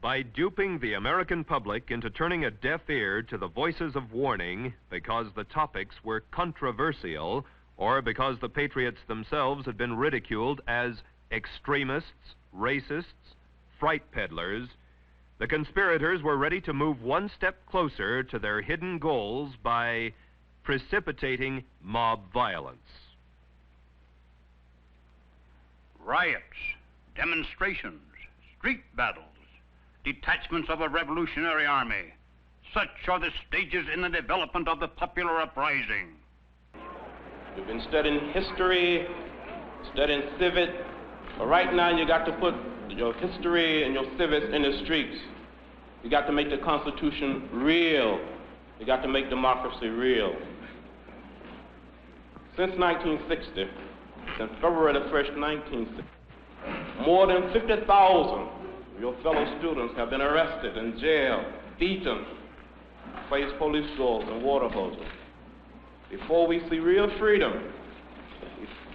S3: By duping the American public into turning a deaf ear to the voices of warning because the topics were controversial or because the patriots themselves had been ridiculed as extremists, racists, fright peddlers, the conspirators were ready to move one step closer to their hidden goals by precipitating mob violence.
S11: Riots, demonstrations, street battles, detachments of a revolutionary army. Such are the stages in the development of the popular uprising.
S25: You've been studying history, studying civics, but right now you got to put your history and your civics in the streets. You got to make the Constitution real. You got to make democracy real. Since 1960, since February the 1st, 1960, more than 50,000 your fellow students have been arrested and jailed, beaten, face police doors and water hoses. Before we see real freedom,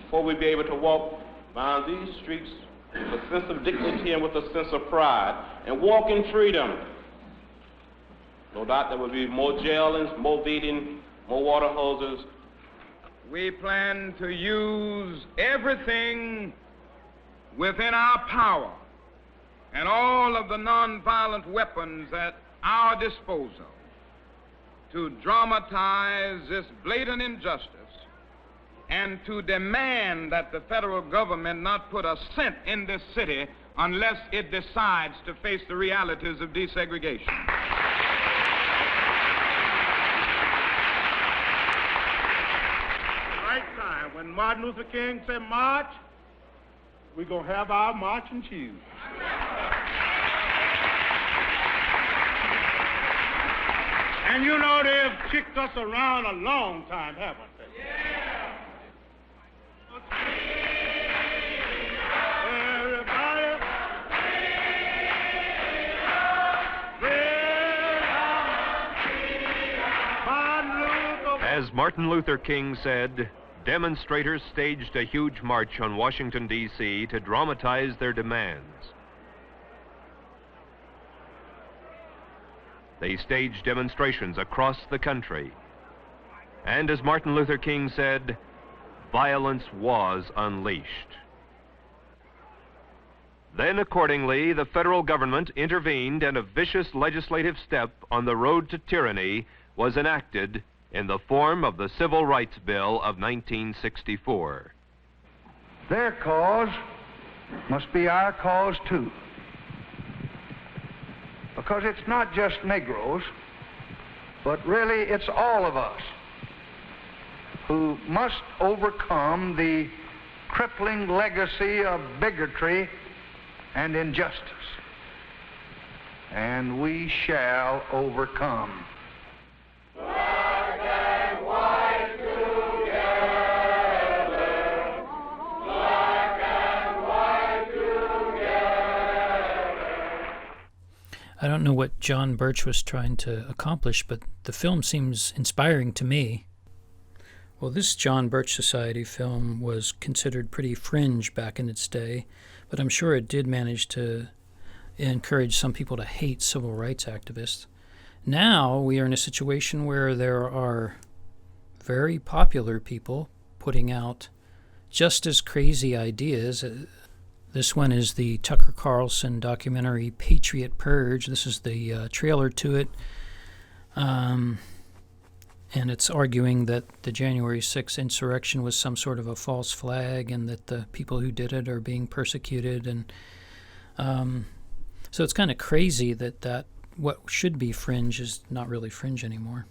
S25: before we be able to walk down these streets with a sense of dignity and with a sense of pride and walk in freedom, No doubt there will be more jailings, more beating, more water hoses.
S5: We plan to use everything within our power and all of the nonviolent weapons at our disposal to dramatize this blatant injustice and to demand that the federal government not put a cent in this city unless it decides to face the realities of desegregation.
S25: Right time, when Martin Luther King said march, we're going to have our marching shoes. And you know they've kicked us around a long time, haven't they? Yeah. Everybody.
S3: As Martin Luther King said, demonstrators staged a huge march on Washington, D.C. to dramatize their demands. They staged demonstrations across the country. And as Martin Luther King said, violence was unleashed. Then, accordingly, the federal government intervened and a vicious legislative step on the road to tyranny was enacted in the form of the Civil Rights Bill of 1964.
S6: Their cause must be our cause too. Because it's not just Negroes, but really it's all of us who must overcome the crippling legacy of bigotry and injustice. And we shall overcome.
S4: I don't know what John Birch was trying to accomplish, but the film seems inspiring to me. Well, this John Birch Society film was considered pretty fringe back in its day, but I'm sure it did manage to encourage some people to hate civil rights activists. Now we are in a situation where there are very popular people putting out just as crazy ideas. This one is the Tucker Carlson documentary Patriot Purge. This is the trailer to it. And it's arguing that the January 6th insurrection was some sort of a false flag and that the people who did it are being persecuted. And so it's kind of crazy that what should be fringe is not really fringe anymore.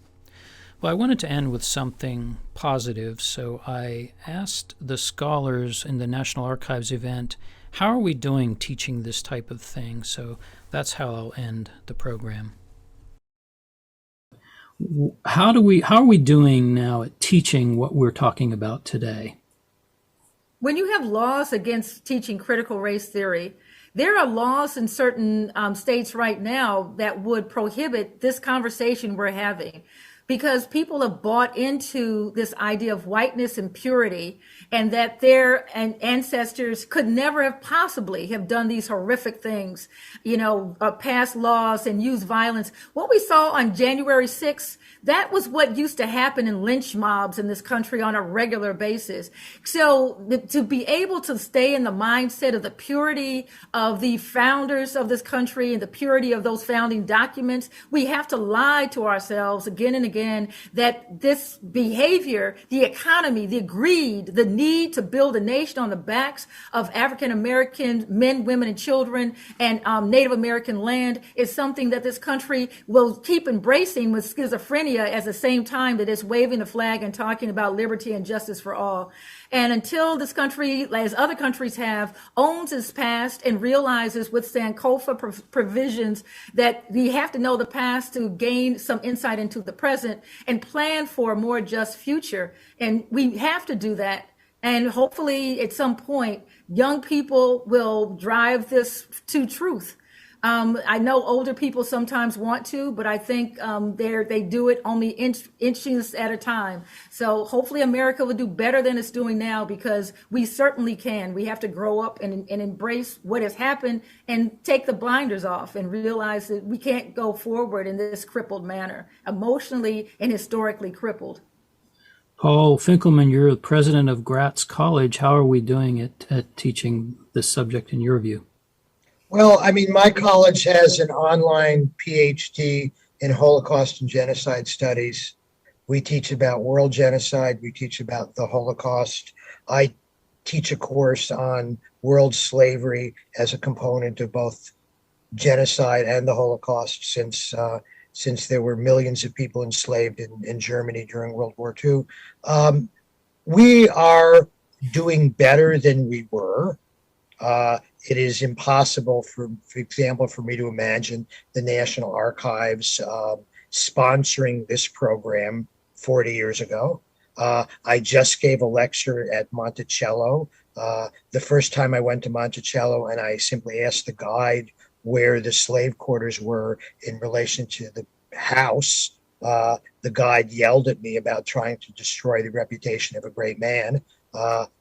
S4: Well, I wanted to end with something positive, so I asked the scholars in the National Archives event, how are we doing teaching this type of thing? So that's how I'll end the program. How are we doing now at teaching what we're talking about today?
S20: When you have laws against teaching critical race theory, there are laws in certain states right now that would prohibit this conversation we're having, because people have bought into this idea of whiteness and purity, and that their ancestors could never have possibly have done these horrific things, pass laws and use violence. What we saw on January 6th, that was what used to happen in lynch mobs in this country on a regular basis. So to be able to stay in the mindset of the purity of the founders of this country and the purity of those founding documents, we have to lie to ourselves again and again that this behavior, the economy, the greed, the need to build a nation on the backs of African American men, women, and children and Native American land is something that this country will keep embracing with schizophrenia at the same time that it's waving the flag and talking about liberty and justice for all. And until this country, as other countries have, owns its past and realizes with Sankofa provisions that we have to know the past to gain some insight into the present and plan for a more just future. And we have to do that. And hopefully at some point, young people will drive this to truth. I know older people sometimes want to, but I think they do it only inches at a time. So hopefully America will do better than it's doing now, because we certainly can. We have to grow up and embrace what has happened and take the blinders off and realize that we can't go forward in this crippled manner, emotionally and historically crippled.
S4: Paul Finkelman, you're the president of Gratz College. How are we doing at teaching this subject in your view?
S19: Well, I mean, my college has an online PhD in Holocaust and Genocide Studies. We teach about world genocide. We teach about the Holocaust. I teach a course on world slavery as a component of both genocide and the Holocaust, since there were millions of people enslaved in Germany during World War II. We are doing better than we were. It is impossible, for example, for me to imagine the National Archives sponsoring this program 40 years ago. I just gave a lecture at Monticello. The first time I went to Monticello, and I simply asked the guide where the slave quarters were in relation to the house. The guide yelled at me about trying to destroy the reputation of a great man,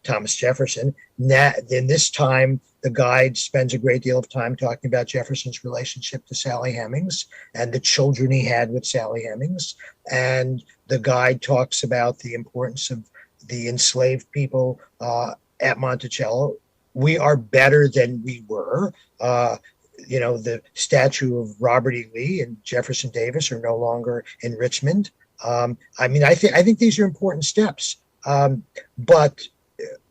S19: Thomas Jefferson. Then this time, the guide spends a great deal of time talking about Jefferson's relationship to Sally Hemings and the children he had with Sally Hemings. And the guide talks about the importance of the enslaved people at Monticello. We are better than we were. The statue of Robert E. Lee and Jefferson Davis are no longer in Richmond. I think these are important steps. But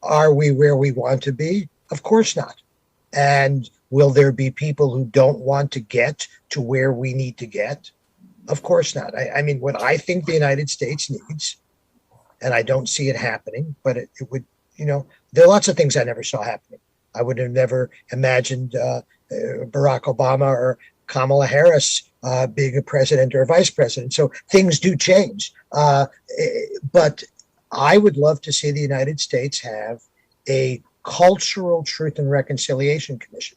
S19: are we where we want to be? Of course not. And will there be people who don't want to get to where we need to get? Of course not. What I think the United States needs, and I don't see it happening, but it would, there are lots of things I never saw happening. I would have never imagined Barack Obama or Kamala Harris being a president or a vice president. So things do change. But I would love to see the United States have a cultural truth and reconciliation commission,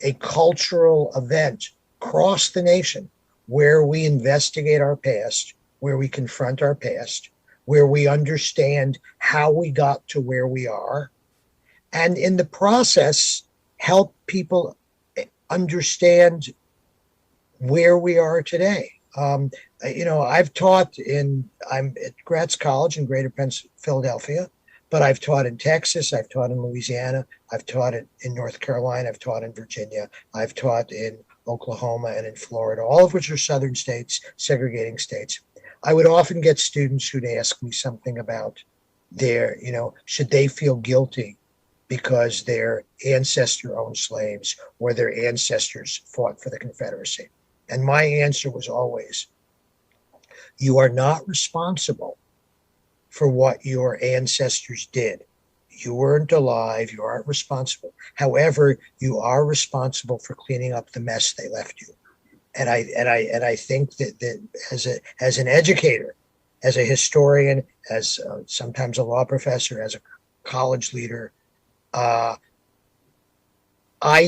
S19: a cultural event across the nation where we investigate our past, where we confront our past, where we understand how we got to where we are, and in the process, help people understand where we are today. I've taught I'm at Gratz College in Greater Philadelphia, but I've taught in Texas, I've taught in Louisiana, I've taught in North Carolina, I've taught in Virginia, I've taught in Oklahoma and in Florida, all of which are southern states, segregating states. I would often get students who'd ask me something about should they feel guilty because their ancestor owned slaves or their ancestors fought for the Confederacy. And my answer was always, you are not responsible for what your ancestors did. You weren't alive, you aren't responsible. However, you are responsible for cleaning up the mess they left you. And I think that as an educator, as a historian, as sometimes a law professor, as a college leader, I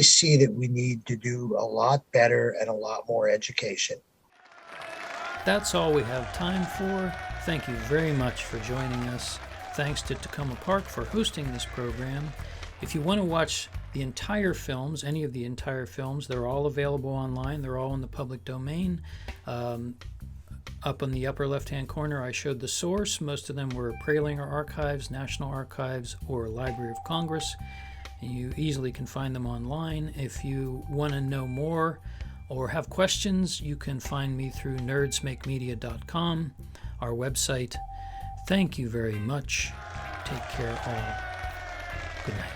S19: see that we need to do a lot better and a lot more education.
S4: That's all we have time for. Thank you very much for joining us. Thanks to Takoma Park for hosting this program. If you want to watch the entire films, any of the entire films, they're all available online. They're all in the public domain. Up in the upper left-hand corner, I showed the source. Most of them were Prelinger Archives, National Archives, or Library of Congress. You easily can find them online. If you want to know more or have questions, you can find me through nerdsmakemedia.com, our website. Thank you very much. Take care all. Good night.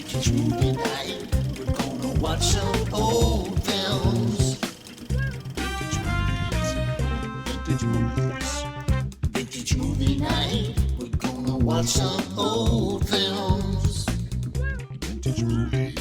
S10: It's movie night. We're gonna watch some old films. Vintage movies. Vintage movie night. We're gonna watch some old films. Vintage movies.